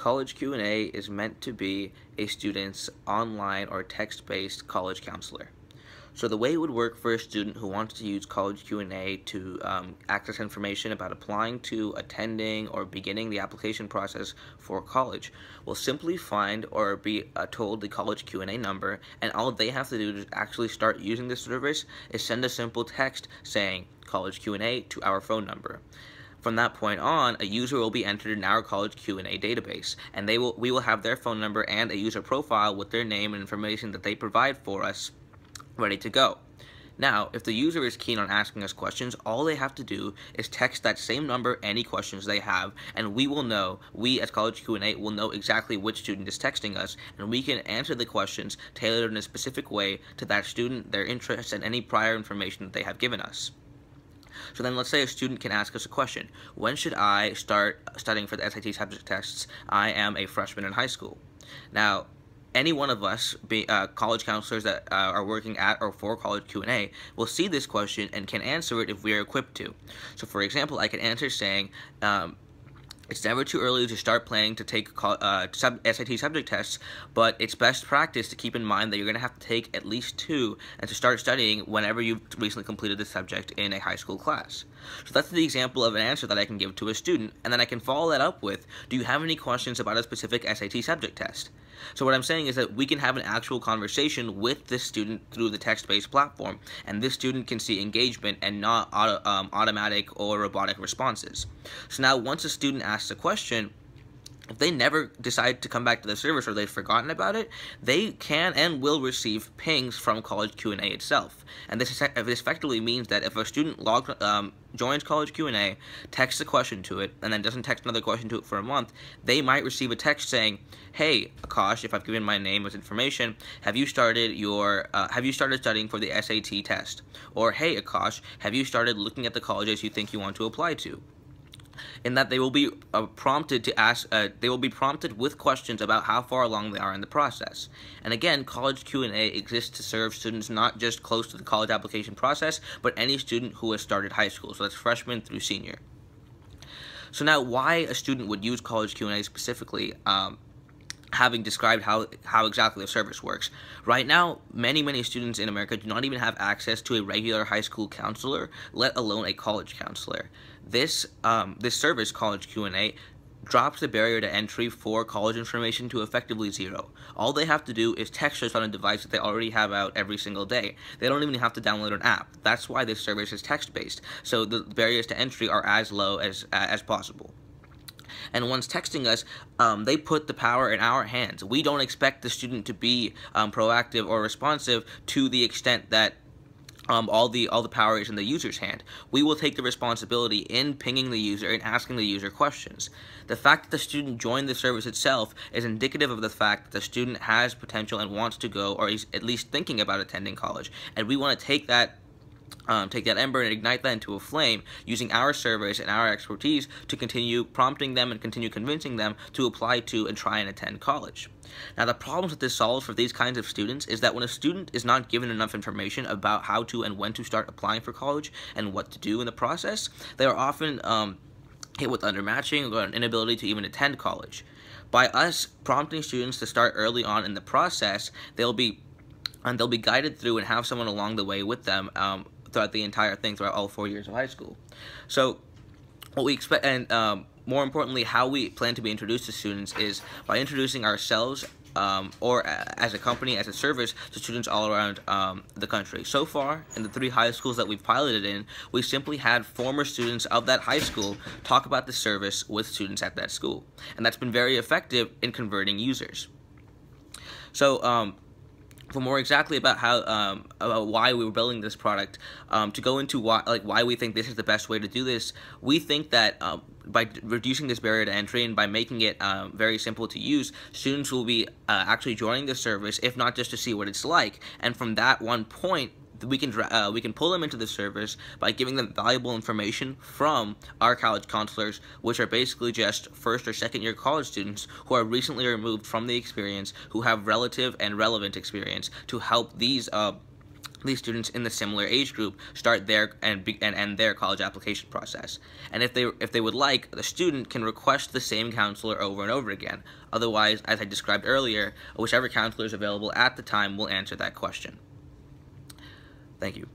College Q&A is meant to be a student's online or text-based college counselor. So the way it would work for a student who wants to use College Q&A to access information about applying to, attending, or beginning the application process for college will simply find or be told the College Q&A number, and all they have to do to actually start using this service is send a simple text saying College Q&A to our phone number. From that point on, a user will be entered in our College Q&A database, and we will have their phone number and a user profile with their name and information that they provide for us ready to go. Now, if the user is keen on asking us questions, all they have to do is text that same number any questions they have, and we as College Q&A will know exactly which student is texting us, and we can answer the questions tailored in a specific way to that student, their interests, and any prior information that they have given us. So then let's say a student can ask us a question. When should I start studying for the SAT subject tests? I am a freshman in high school. Now, any one of us, college counselors that are working at or for College Q&A, will see this question and can answer it if we are equipped to. So for example, I can answer saying, it's never too early to start planning to take SAT subject tests, but it's best practice to keep in mind that you're going to have to take at least 2 and to start studying whenever you've recently completed the subject in a high school class. So that's the example of an answer that I can give to a student, and then I can follow that up with, do you have any questions about a specific SAT subject test? So what I'm saying is that we can have an actual conversation with this student through the text-based platform, and this student can see engagement and not automatic or robotic responses. So now once a student asks a question, if they never decide to come back to the service or they've forgotten about it, they can and will receive pings from College Q&A itself. And this effectively means that if a student joins College Q&A, texts a question to it, and then doesn't text another question to it for a month, they might receive a text saying, "Hey, Akash, if I've given my name as information, have you started studying for the SAT test?" Or, "Hey, Akash, have you started looking at the colleges you think you want to apply to?" In that they will be prompted with questions about how far along they are in the process. And again, College Q&A exists to serve students not just close to the college application process, but any student who has started high school, so that's freshman through senior. So now, why a student would use College Q&A specifically, having described how exactly the service works. Right now, many students in America do not even have access to a regular high school counselor, let alone a college counselor. This service, College Q&A, drops the barrier to entry for college information to effectively 0. All they have to do is text us on a device that they already have out every single day. They don't even have to download an app. That's why this service is text-based, so the barriers to entry are as low as possible. And once texting us, they put the power in our hands. We don't expect the student to be proactive or responsive to the extent that all the power is in the user's hand. We will take the responsibility in pinging the user and asking the user questions. The fact that the student joined the service itself is indicative of the fact that the student has potential and wants to go, or is at least thinking about attending college. And we want to take that ember and ignite that into a flame using our service and our expertise to continue prompting them and continue convincing them to apply to and try and attend college. Now, the problems that this solves for these kinds of students is that when a student is not given enough information about how to and when to start applying for college and what to do in the process, they are often hit with undermatching or an inability to even attend college. By us prompting students to start early on in the process, they'll be guided through and have someone along the way with them throughout the entire thing, throughout all 4 years of high school. So what we expect, and more importantly, how we plan to be introduced to students is by introducing ourselves or as a company, as a service, to students all around the country. So far, in the 3 high schools that we've piloted in, we simply had former students of that high school talk about the service with students at that school. And that's been very effective in converting users. So, for more exactly about about why we were building this product, to go into why we think this is the best way to do this, we think that by reducing this barrier to entry and by making it very simple to use, students will be actually joining the service, if not just to see what it's like, and from that one point, we can pull them into the service by giving them valuable information from our college counselors, which are basically just first or second year college students who are recently removed from the experience, who have relative and relevant experience to help these these students in the similar age group start their and end their college application process. And if they would like, the student can request the same counselor over and over again. Otherwise, as I described earlier, whichever counselor is available at the time will answer that question. Thank you.